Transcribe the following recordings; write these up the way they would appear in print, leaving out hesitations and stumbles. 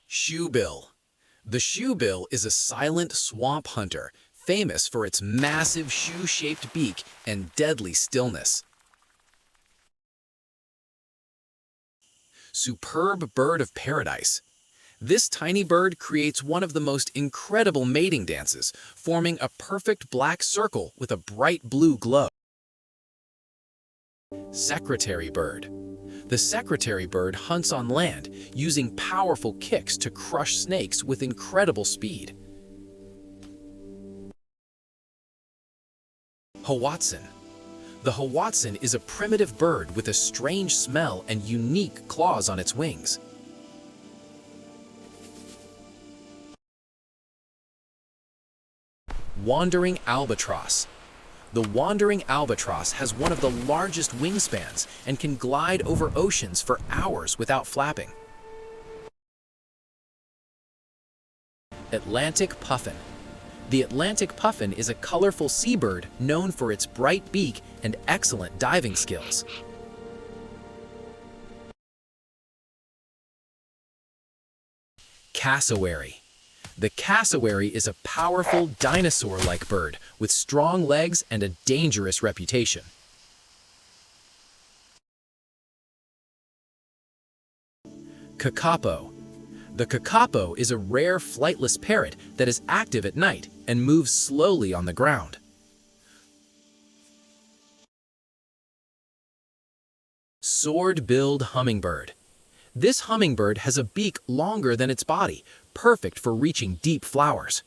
Shoebill. The shoebill is a silent swamp hunter, famous for its massive shoe-shaped beak and deadly stillness. Superb bird of paradise. This tiny bird creates one of the most incredible mating dances, forming a perfect black circle with a bright blue glow. Secretary bird. The secretary bird hunts on land, using powerful kicks to crush snakes with incredible speed. Hoatzin. The hoatzin is a primitive bird with a strange smell and unique claws on its wings. Wandering albatross. The wandering albatross has one of the largest wingspans and can glide over oceans for hours without flapping. Atlantic puffin. The Atlantic puffin is a colorful seabird known for its bright beak and excellent diving skills. Cassowary. The cassowary is a powerful dinosaur-like bird with strong legs and a dangerous reputation. Kakapo. The kakapo is a rare flightless parrot that is active at night and moves slowly on the ground. Sword-billed hummingbird. This hummingbird has a beak longer than its body, perfect for reaching deep flowers.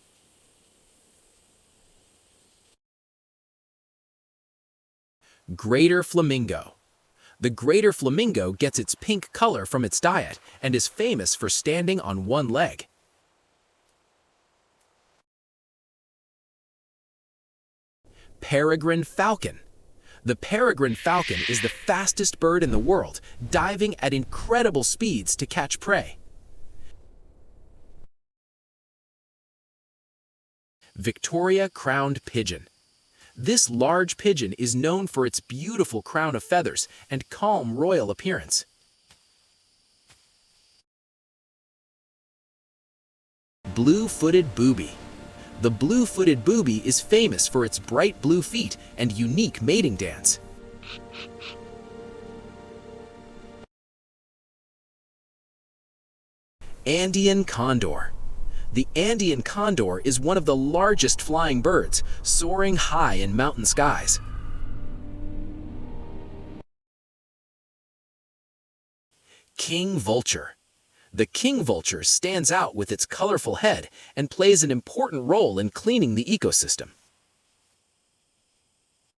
Greater flamingo. The greater flamingo gets its pink color from its diet and is famous for standing on one leg. Peregrine falcon. The peregrine falcon is the fastest bird in the world, diving at incredible speeds to catch prey. Victoria Crowned Pigeon. This large pigeon is known for its beautiful crown of feathers and calm royal appearance. Blue-footed booby. The blue-footed booby is famous for its bright blue feet and unique mating dance. Andean condor. The Andean condor is one of the largest flying birds, soaring high in mountain skies. King vulture. The king vulture stands out with its colorful head and plays an important role in cleaning the ecosystem.